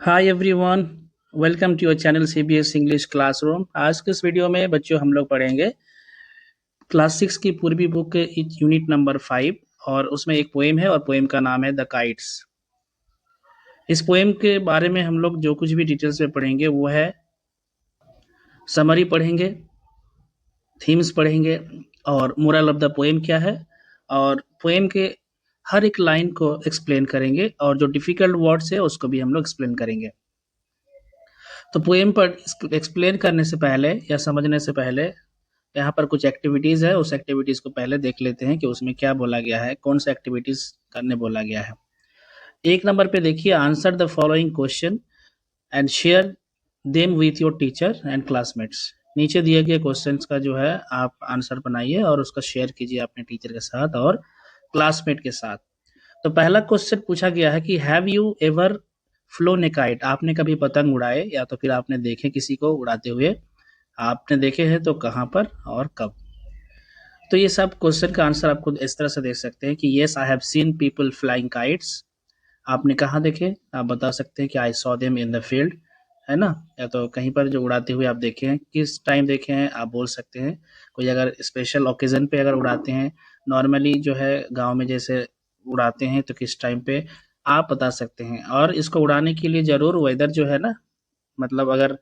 Hi everyone. Welcome to your channel CBS English classroom. आज के इस वीडियो में बच्चों हम लोग पढ़ेंगे क्लास 6 की पूर्वी बुक के यूनिट नंबर 5 और उसमें एक पोएम है और पोएम का नाम है द काइट्स। इस पोएम के बारे में हम लोग जो कुछ भी डिटेल्स में पढ़ेंगे वो है समरी पढ़ेंगे, थीम्स पढ़ेंगे और मोरल ऑफ द पोएम क्या है और पोएम के हर एक लाइन को एक्सप्लेन करेंगे और जो डिफिकल्ट वर्ड्स है उसको भी हम लोग एक्सप्लेन करेंगे। तो पोएम पर एक्सप्लेन करने से पहले या समझने से पहले यहाँ पर कुछ एक्टिविटीज़ है, उस एक्टिविटीज़ को पहले देख लेते हैं कि उसमें क्या बोला गया है, कौन सा एक्टिविटीज़ करने बोला गया है। एक नंबर पे देखिए, answer the following question and share them with your teacher and classmates. नीचे दिए गए क्वेश्चंस का जो है आप आंसर बनाइए और उसका शेयर कीजिए अपने टीचर के साथ और क्लासमेट के साथ। तो पहला क्वेश्चन पूछा गया है कि have you ever phloem A kite? आपने कभी पतंग उड़ाए या तो फिर आपने देखे किसी को उड़ाते हुए? आपने देखे हैं तो कहाँ पर और कब? तो ये सब क्वेश्चन का आंसर आपको इस तरह से देख सकते हैं कि yes I have seen people flying kites. आपने कहाँ देखे? आप बता सकते हैं कि I saw them in the field, है ना? या तो कहीं पर जो उड़ाते हुए आप देखे हैं, किस टाइम देखे हैं आप बोल सकते हैं। कोई अगर स्पेशल ओकेजन पे अगर उड़ाते हैं, नॉर्मली जो है गांव में जैसे उड़ाते हैं तो किस टाइम पे आप बता सकते हैं। और इसको उड़ाने के लिए ज़रूर वेदर जो है ना, मतलब अगर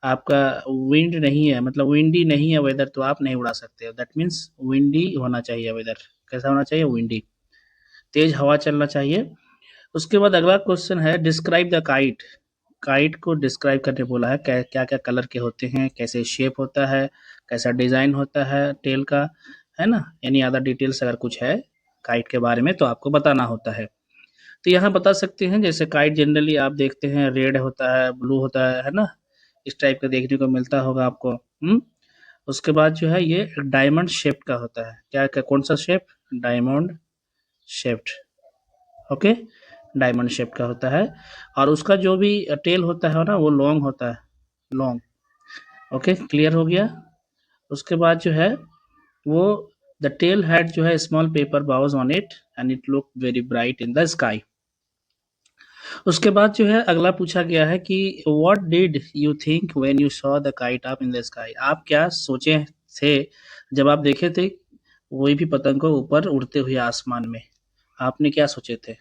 आपका विंड नहीं है, मतलब विंडी नहीं है वेदर, तो आप नहीं उड़ा सकते। दैट मीन्स विंडी होना चाहिए वेदर। कैसा होना चाहिए? विंडी, तेज हवा चलना चाहिए। उसके बाद अगला क्वेश्चन है डिस्क्राइब द काइट। काइट को डिस्क्राइब करने बोला है, क्या क्या कलर के होते हैं, कैसे शेप होता है, कैसा डिजाइन होता है टेल का, है ना? एनी अदर डिटेल्स अगर कुछ है काइट के बारे में तो आपको बताना होता है। तो यहाँ बता सकते हैं, जैसे काइट जनरली आप देखते हैं रेड होता है, ब्लू होता है ना? इस टाइप का देखने को मिलता होगा आपको। उसके बाद जो है ये डायमंड शेप का होता है। क्या क्या कौन सा shape? Diamond shaped. Okay, diamond shape का होता है और उसका जो भी टेल होता है ना वो लॉन्ग होता है, लॉन्ग। ओके, क्लियर हो गया। उसके बाद जो है वो द टेल हैड जो है small paper boughs on it and it look very bright in the sky. उसके बाद जो है अगला पूछा गया है कि what did you think when you saw the kite up in the sky? आप क्या सोचे थे जब आप देखे थे कोई भी पतंग को ऊपर उड़ते हुए आसमान में? आपने क्या सोचे थे?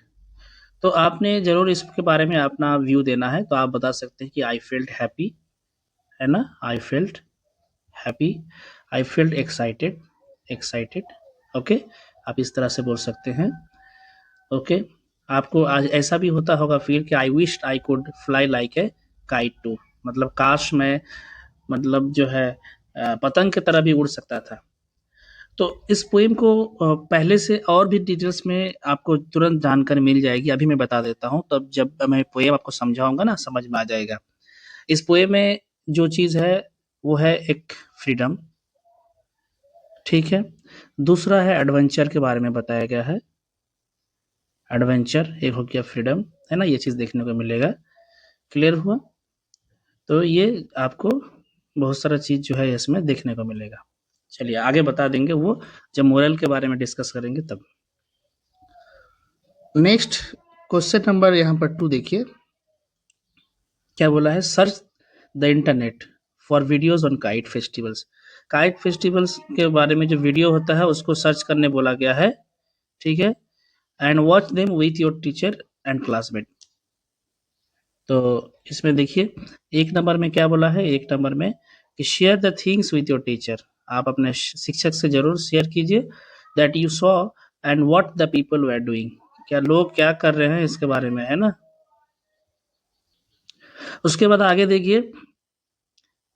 तो आपने ज़रूर इसके बारे में अपना व्यू देना है, तो आप बता सकते हैं कि आई फेल्ट हैप्पी, है ना? I felt happy, I felt excited, excited. Okay, आप इस तरह से बोल सकते हैं। ओके, आपको आज ऐसा भी होता होगा फील कि I wish I could fly like a kite too, मतलब काश मैं, मतलब जो है पतंग की तरह भी उड़ सकता था। तो इस पोएम को पहले से और भी डिटेल्स में आपको तुरंत जानकारी मिल जाएगी, अभी मैं बता देता हूँ, तब जब मैं पोएम आपको समझाऊंगा ना समझ में आ जाएगा। इस पोएम में जो चीज़ है वो है एक फ्रीडम, ठीक है। दूसरा है एडवेंचर के बारे में बताया गया है, एडवेंचर एक हो गया, फ्रीडम, है ना? ये चीज़ देखने को मिलेगा। क्लियर हुआ? तो ये आपको बहुत सारा चीज़ जो है इसमें देखने को मिलेगा। चलिए आगे बता देंगे वो जब मोरल के बारे में डिस्कस करेंगे तब। नेक्स्ट क्वेश्चन नंबर यहाँ पर 2 देखिए, क्या बोला है? Search the internet for videos on kite festivals. Kite festivals के बारे में जो वीडियो होता है उसको सर्च करने बोला गया है, ठीक है। And watch them with your teacher and classmate. तो इसमें देखिए एक नंबर में क्या बोला है, एक नंबर में कि share the things with your teacher. आप अपने शिक्षक से जरूर शेयर कीजिए that you saw and what the people were doing. क्या लोग क्या कर रहे हैं इसके बारे में, है ना? उसके बाद आगे देखिए,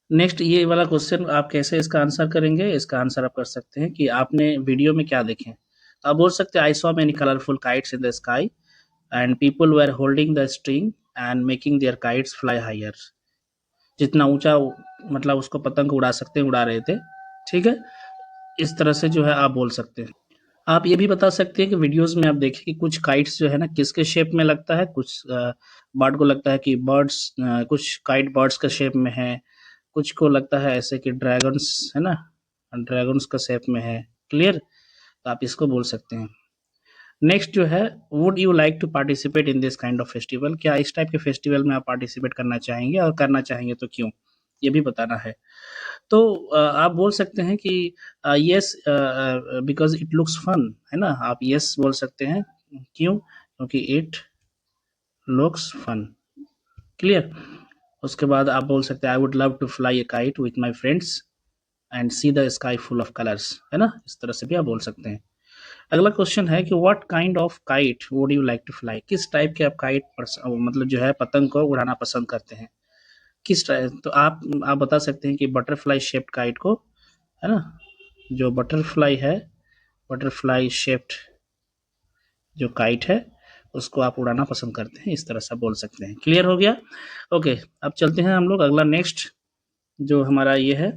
नेक्स्ट ये वाला क्वेश्चन आप कैसे इसका आंसर करेंगे? इसका आंसर आप कर सकते हैं कि आपने वीडियो में क्या देखे। तो आप बोल सकते हैं I saw many colourful kites in the sky and people were holding the string and making their kites fly higher. जितना ऊंचा मतलब उसको पतंग उड़ा सकते हैं उड़ा रहे थे, ठीक है। इस तरह से जो है आप बोल सकते हैं। आप ये भी बता सकते हैं कि वीडियोस में आप देखें कि कुछ काइट्स जो है ना किसके शेप में लगता है, कुछ बर्ड को लगता है कि बर्ड्स, कुछ काइट बर्ड्स के शेप में है, कुछ को लगता है ऐसे कि ड्रैगन्स, है ना? ड्रैगन्स का शेप में है। क्लियर? तो आप इसको बोल सकते हैं। नेक्स्ट जो है, would you like to participate in this kind of festival, क्या इस टाइप के फेस्टिवल में आप पार्टिसिपेट करना चाहेंगे और करना चाहेंगे तो क्यों, ये भी बताना है। तो आप बोल सकते हैं कि yes because it looks fun, है ना, आप यस बोल सकते हैं। क्यों? क्योंकि इट लुक्स फन। क्लियर? उसके बाद आप बोल सकते हैं I would love to fly a kite with my friends and see the sky full of colours, है ना, इस तरह से भी आप बोल सकते हैं। अगला क्वेश्चन है कि what kind of kite would you like to fly, किस टाइप के आप काइट मतलब जो है पतंग को उड़ाना पसंद करते हैं, किस टाइप, तो आप बता सकते हैं कि बटरफ्लाई शेप्ड काइट को, है ना, जो बटरफ्लाई है, बटरफ्लाई शेप्ड जो काइट है उसको आप उड़ाना पसंद करते हैं, इस तरह से आप बोल सकते हैं। क्लियर हो गया? ओके, अब चलते हैं हम लोग अगला नेक्स्ट जो हमारा ये है,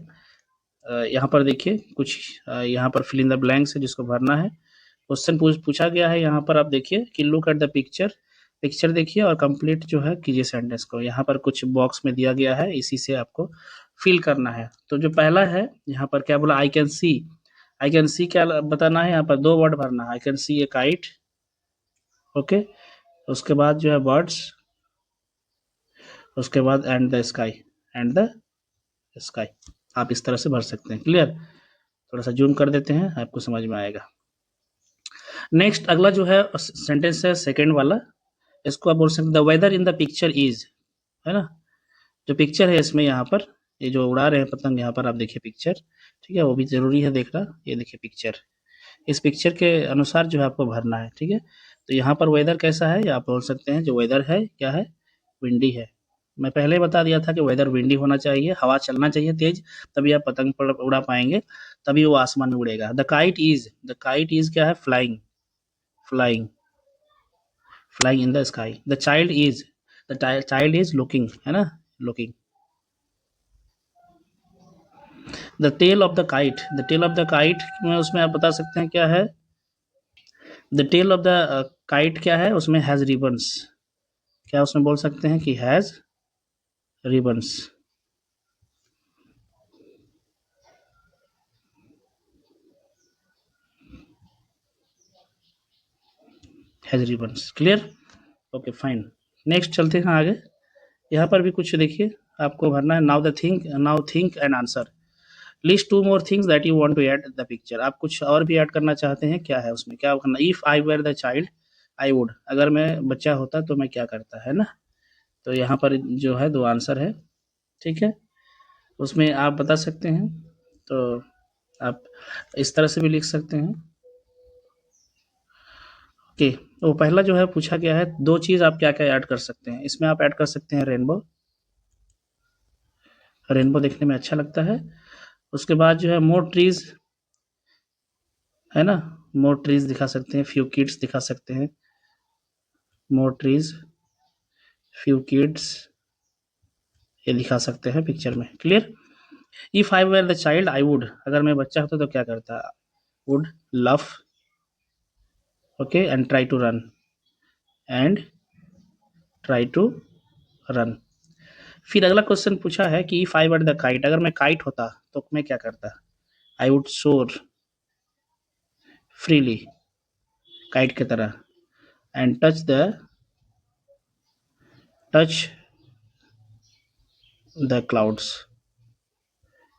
यहाँ पर देखिए कुछ यहाँ पर फिल इन द ब्लैंक्स है जिसको भरना है। क्वेश्चन पूछा गया है यहाँ पर, आप देखिए कि look at the picture, picture देखिए और कंप्लीट जो है कीजिए सेंटेंस को। यहाँ पर कुछ बॉक्स में दिया गया है, इसी से आपको फिल करना है। तो जो पहला है यहाँ पर क्या बोला, I can see, I can see क्या बताना है, यहाँ पर दो वर्ड भरना है, I can see A kite, okay, उसके बाद जो है बर्ड्स, उसके बाद and the sky, and the sky, आप इस तरह से भर सकते हैं। क्लियर? थोड़ा सा जूम कर देते हैं, आपको समझ में आएगा। नेक्स्ट अगला जो है सेंटेंस है सेकंड वाला, इसको आप बोल सकते हैं the weather in the picture is, है ना, जो पिक्चर है इसमें यहाँ पर ये जो उड़ा रहे हैं पतंग, यहाँ पर आप देखिए पिक्चर, ठीक है, वो भी जरूरी है देखना। ये देखिए पिक्चर, इस पिक्चर के अनुसार जो है आपको भरना है, ठीक है। तो यहाँ पर वेदर कैसा है, ये आप बोल सकते हैं जो वेदर है क्या है, विंडी है। मैं पहले बता दिया था कि वेदर विंडी होना चाहिए, हवा चलना चाहिए तेज, तभी आप पतंग पर उड़ा पाएंगे, तभी वो आसमान में उड़ेगा। द काइट इज क्या है, flying, flying, flying in the sky. The child is looking, है ना, looking. The tail of the kite, the tail of the kite में उसमें आप बता सकते हैं क्या है, the tail of the kite क्या है, उसमें हैज रिबन्स, क्या उसमें बोल सकते हैं कि has ribbons, has ribbons. Clear? Okay fine. Next चलते हैं आगे, यहाँ पर भी कुछ देखिए आपको भरना है। Now think and answer, list two more things that you want to add the picture, आप कुछ और भी ऐड करना चाहते हैं, क्या है उसमें, क्या करना, if I were the child I would, अगर मैं बच्चा होता तो मैं क्या करता, है ना। तो यहाँ पर जो है दो आंसर है, ठीक है, उसमें आप बता सकते हैं। तो आप इस तरह से भी लिख सकते हैं। ओके, तो पहला जो है पूछा गया है, दो चीज़ आप क्या क्या ऐड कर सकते हैं, इसमें आप ऐड कर सकते हैं रेनबो, रेनबो देखने में अच्छा लगता है। उसके बाद जो है मोर ट्रीज, है ना, मोर ट्रीज दिखा सकते हैं, फ्यू किड्स दिखा सकते हैं, मोर ट्रीज, फ्यू किड्स, ये दिखा सकते हैं पिक्चर में। Clear? If I were the child I would, अगर मैं बच्चा होता तो क्या करता, would love, okay, and try to run, and try to run. फिर अगला क्वेश्चन पूछा है कि if I were the kite, अगर मैं काइट होता तो मैं क्या करता, I would soar freely, kite की तरह, and touch the clouds.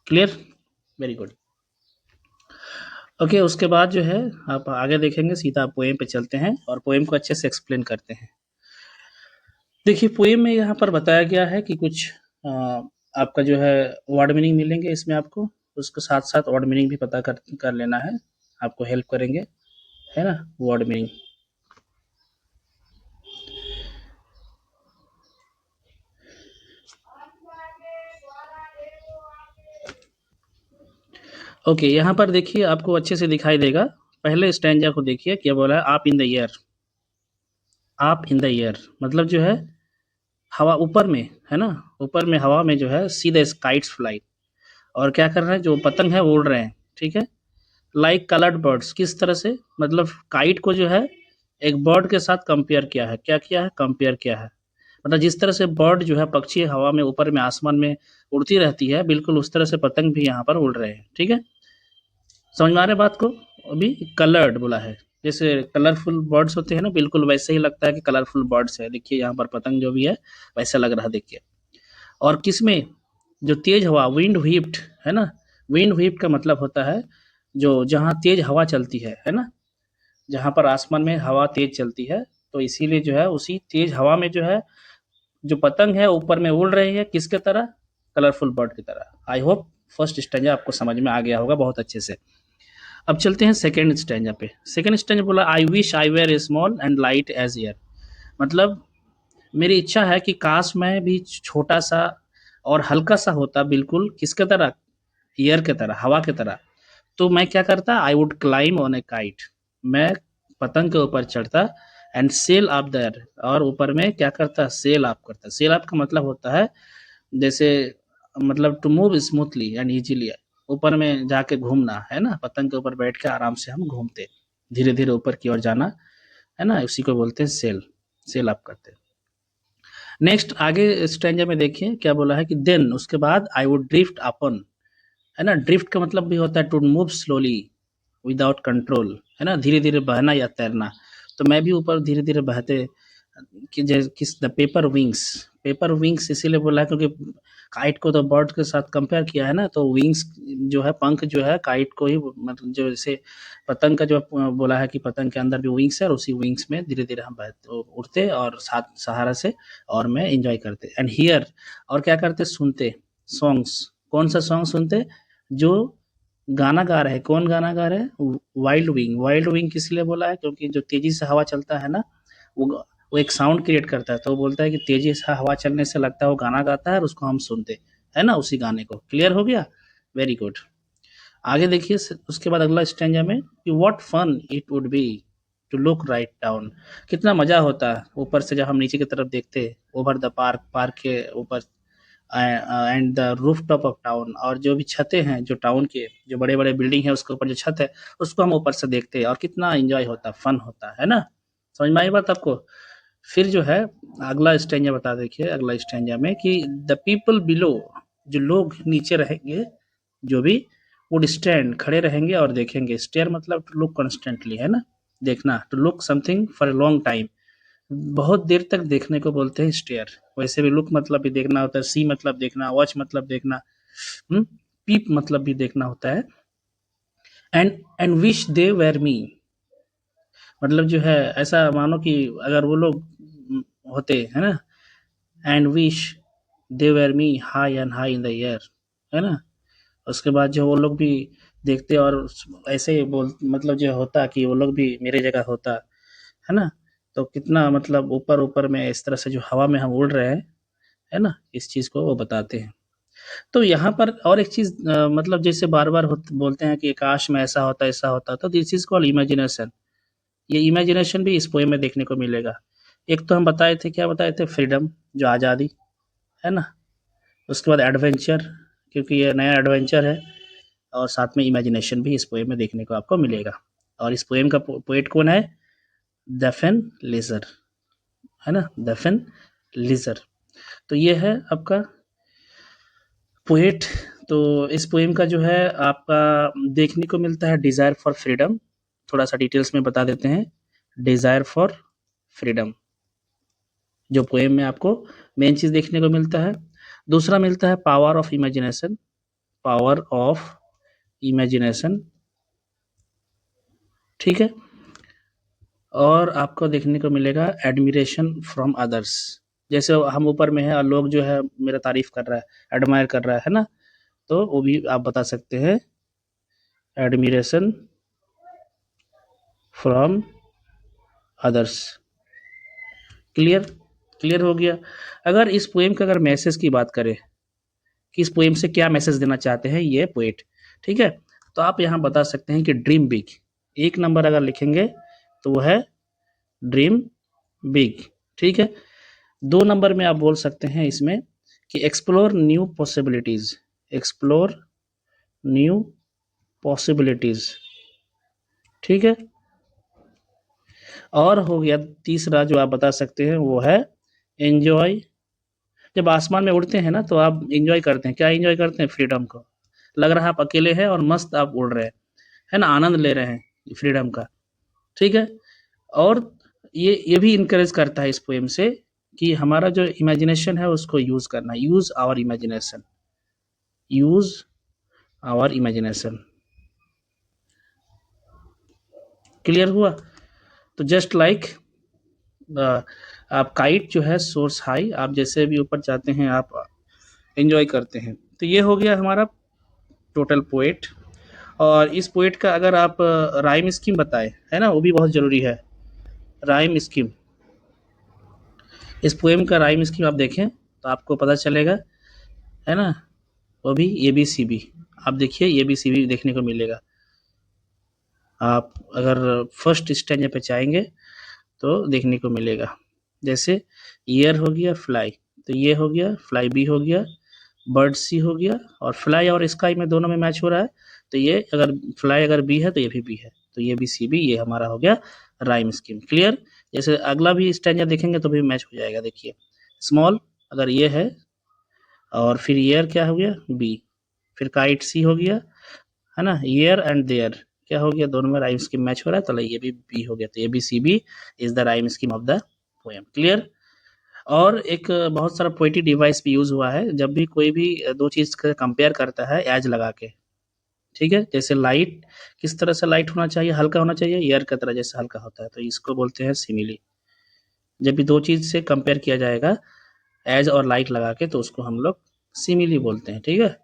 Clear? Very good. Okay, उसके बाद जो है आप आगे देखेंगे, सीधा पोएम पे चलते हैं और पोएम को अच्छे से एक्सप्लेन करते हैं। देखिए पोएम में यहाँ पर बताया गया है कि कुछ आपका जो है वर्ड मीनिंग मिलेंगे इसमें आपको, उसके साथ साथ वर्ड मीनिंग भी पता कर लेना है, आपको हेल्प करेंगे, है ना, वर्ड मीनिंग। ओके, यहाँ पर देखिए आपको अच्छे से दिखाई देगा, पहले स्टैंजा को देखिए क्या बोला है, आप इन द ईयर, आप इन द ईयर मतलब जो है हवा ऊपर में, है ना, ऊपर में हवा में जो है सी द काइट्स फ्लाई, और क्या कर रहे हैं, जो पतंग है वो उड़ रहे हैं, ठीक है, लाइक कलर्ड बर्ड्स, किस तरह से, मतलब काइट को जो है एक बर्ड के साथ कंपेयर किया है, क्या किया है, कंपेयर किया है, मतलब जिस तरह से बर्ड जो है पक्षी हवा में ऊपर में आसमान में उड़ती रहती है, बिल्कुल उस तरह से पतंग भी यहाँ पर उड़ रहे हैं, ठीक है, समझ में आ रहे बात को। अभी कलर्ड बोला है, जैसे कलरफुल बर्ड्स होते हैं ना, बिल्कुल वैसे ही लगता है कि कलरफुल बर्ड्स है। देखिए यहाँ पर पतंग जो भी है वैसा लग रहा है, देखिए। और किसमें, जो तेज हवा, विंड व्हिप्ड, है ना। विंड व्हिप का मतलब होता है जो जहाँ तेज हवा चलती है ना, जहाँ पर आसमान में हवा तेज चलती है, तो इसीलिए जो है उसी तेज हवा में जो है जो पतंग है ऊपर में उड़ रही है, किसके तरह, कलरफुल बर्ड की तरह। आई होप फर्स्ट स्टैंजा आपको समझ में आ गया होगा बहुत अच्छे से। अब चलते हैं सेकंड स्टैंजा पे। सेकंड स्टैंजा बोला, I wish I were small and light as air. मतलब मेरी इच्छा है कि काश मैं भी छोटा सा और हल्का सा होता, बिल्कुल किसके तरह, एयर के तरह, हवा के तरह। तो मैं क्या करता, I would climb on A kite. मैं पतंग के ऊपर चढ़ता एंड सेल अप देयर, और ऊपर में क्या करता, सेल अप करता। सेल अप का मतलब होता है जैसे, मतलब to move smoothly and easily, ऊपर में जाके घूमना, है ना। पतंग के ऊपर बैठ के आराम से हम घूमते, धीरे धीरे ऊपर की ओर जाना, है ना, उसी को बोलते हैं सेल, सेल अप करते। नेक्स्ट आगे स्ट्रेंजर में देखिए क्या बोला है कि देन, उसके बाद आई वुड ड्रिफ्ट अपन, है ना। ड्रिफ्ट का मतलब भी होता है to move slowly without control, है ना, धीरे धीरे बहना या तैरना। तो मैं भी ऊपर धीरे धीरे बहते, कि किस the paper wings. Paper wings इसीलिए बोला है क्योंकि काइट को तो बर्ड के साथ कंपेयर किया है ना, तो विंग्स जो है, पंख जो है काइट को ही, मतलब जो जैसे पतंग का जो बोला है कि पतंग के अंदर भी विंग्स है, और उसी विंग्स में धीरे धीरे हम उड़ते और साथ सहारा से, और मैं इंजॉय करते एंड हियर, और क्या करते, सुनते सॉन्ग्स। कौन सा सॉन्ग सुनते, जो गाना गा रहे हैं, कौन गाना गा रहे हैं, वाइल्ड विंग। वाइल्ड विंग किस लिए बोला है, क्योंकि जो तेजी से हवा चलता है ना, वो वो एक साउंड क्रिएट करता है, तो वो बोलता है कि तेजी से हवा चलने से लगता है वो गाना गाता है, और उसको हम सुनते, है ना, उसी गाने को। क्लियर हो गया, वेरी गुड। आगे देखिए उसके बाद अगला स्टैंजा में कि what fun it would be to look right down. कितना मजा होता है ऊपर से जब हम नीचे की तरफ देखते, ओवर द पार्क, पार्क के ऊपर, and the roof top of town, और जो भी छतें हैं जो टाउन के, जो बड़े बड़े बिल्डिंग है उसके ऊपर जो छत है, उसको हम ऊपर से देखते हैं, और कितना एंजॉय होता, फन होता है ना। समझ में आई बात आपको। फिर जो है अगला स्टैंजा बता, देखिए अगला स्टैंजा में कि द पीपल बिलो, जो लोग नीचे रहेंगे, जो भी, वुड स्टैंड, खड़े रहेंगे और देखेंगे। स्टेयर मतलब टू लुक कॉन्स्टेंटली, है ना, देखना, to look something for a long time, बहुत देर तक देखने को बोलते हैं स्टेयर। वैसे भी लुक मतलब भी देखना होता है, सी मतलब देखना, वॉच मतलब देखना, पीप मतलब भी देखना होता है। एंड विश दे वेर मी, मतलब जो है ऐसा मानो कि अगर वो लोग होते, है ना, and wish they were me high and high in the air, है ना। उसके बाद जो वो लोग भी देखते और ऐसे ही बोल, मतलब जो होता कि वो लोग भी मेरे जगह होता, है ना। तो कितना मतलब ऊपर ऊपर में इस तरह से जो हवा में हम उड़ रहे हैं, है ना, इस चीज़ को वो बताते हैं। तो यहाँ पर और एक चीज़, मतलब जैसे बार-बार बोलते हैं कि काश में ऐसा होता, ऐसा होता, तो दिस इज़ कॉल्ड इमेजिनेशन। ये इमेजिनेशन भी इस पोएम में देखने को मिलेगा। एक तो हम बताए थे, क्या बताए थे, फ्रीडम, जो आज़ादी, है ना। उसके बाद एडवेंचर, क्योंकि ये नया एडवेंचर है, और साथ में इमेजिनेशन भी इस पोएम में देखने को आपको मिलेगा। और इस पोएम का पोएट कौन है, डेफन लेज़र, है ना, डेफन लेज़र। तो ये है आपका पोएट। तो इस पोएम का जो है आपका देखने को मिलता है डिज़ायर फॉर फ्रीडम। थोड़ा सा डिटेल्स में बता देते हैं। डिज़ायर फॉर फ्रीडम जो पोएम में आपको मेन चीज़ देखने को मिलता है। दूसरा मिलता है power of imagination, power of imagination, ठीक है। और आपको देखने को मिलेगा एडमिरेशन फ्रॉम अदर्स, जैसे हम ऊपर में हैं और लोग जो है मेरा तारीफ कर रहा है, एडमायर कर रहा है ना, तो वो भी आप बता सकते हैं, admiration from others. Clear, clear हो गया। अगर इस पोएम का अगर मैसेज की बात करें कि इस पोएम से क्या मैसेज देना चाहते हैं ये पोएट, ठीक है, तो आप यहाँ बता सकते हैं कि ड्रीम बिग। एक नंबर अगर लिखेंगे तो वो है ड्रीम बिग, ठीक है। 2 नंबर में आप बोल सकते हैं इसमें कि explore new possibilities, explore new possibilities, ठीक है। और हो गया तीसरा जो आप बता सकते हैं वो है एन्जॉय। जब आसमान में उड़ते हैं ना तो आप एन्जॉय करते हैं, क्या एन्जॉय करते हैं, फ्रीडम को। लग रहा है आप अकेले हैं और मस्त आप उड़ रहे हैं, है ना, आनंद ले रहे हैं फ्रीडम का। ठीक है। और ये भी इनकरेज करता है इस पोएम से कि हमारा जो इमेजिनेशन है उसको यूज करना, use our imagination, use our imagination. Clear हुआ? तो जस्ट लाइक आप काइट जो है सोर्स हाई, आप जैसे भी ऊपर जाते हैं आप एंजॉय करते हैं। तो ये हो गया हमारा टोटल पोएट। और इस पोएट का अगर आप राइम स्कीम बताएं, है ना, वो भी बहुत ज़रूरी है। राइम स्कीम, इस पोएम का राइम स्कीम आप देखें तो आपको पता चलेगा, है ना, वो भी ए बी सी बी। आप देखिए ए बी सी बी देखने को मिलेगा। आप अगर फर्स्ट स्टैंजा पे जाएंगे तो देखने को मिलेगा। जैसे ईयर हो गया फ्लाई, तो ये हो गया, फ्लाई बी हो गया, बर्ड सी हो गया, और फ्लाई और स्काई में दोनों में मैच हो रहा है। तो ये अगर फ्लाई अगर बी है तो ये भी बी है, तो ये बी सी बी, ये हमारा हो गया राइम स्कीम। क्लियर? जैसे अगला भी स्टैंजा देखेंगे तो भी मैच हो जाएगा। देखिए स्मॉल अगर ये है, और फिर ईयर क्या हो गया बी, फिर काइट सी हो गया, है ना, ईयर एंड देयर क्या हो गया, दोनों में राइम स्कीम मैच हो रहा है, तो ये भी बी हो गया। तो A B C B is the rhyme scheme of the poem. Clear? और एक बहुत सारा पोएटिक डिवाइस भी यूज हुआ है जब भी कोई भी दो चीज का कंपेयर करता है एज लगा के। ठीक है, जैसे लाइट, किस तरह से लाइट होना चाहिए, हल्का होना चाहिए, एयर की तरह जैसे हल्का होता है, तो इसको बोलते हैं सिमिली। जब भी दो चीज से कंपेयर किया जाएगा एज और लाइट लगा के, तो उसको हम लोग सिमिली बोलते हैं। ठीक है,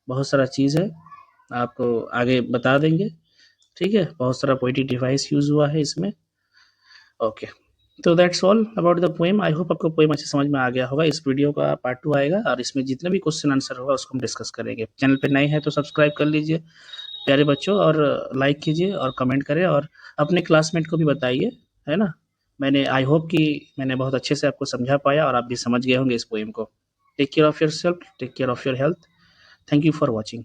बहुत सारा चीज़ है, आपको आगे बता देंगे। ठीक है, बहुत सारा पोएटिक डिवाइस यूज हुआ है इसमें। ओके, तो that's all about the poem. I hope आपको पोएम अच्छे समझ में आ गया होगा। इस वीडियो का पार्ट 2 आएगा और इसमें जितने भी क्वेश्चन आंसर होगा उसको हम डिस्कस करेंगे। चैनल पे नए हैं तो सब्सक्राइब कर लीजिए प्यारे बच्चों, और लाइक कीजिए और कमेंट करें, और अपने क्लासमेट को भी बताइए, है ना। मैंने आई होप कि मैंने बहुत अच्छे से आपको समझा पाया और आप भी समझ गए होंगे इस पोएम को। Take care of yourself, take care of your health. Thank you for watching.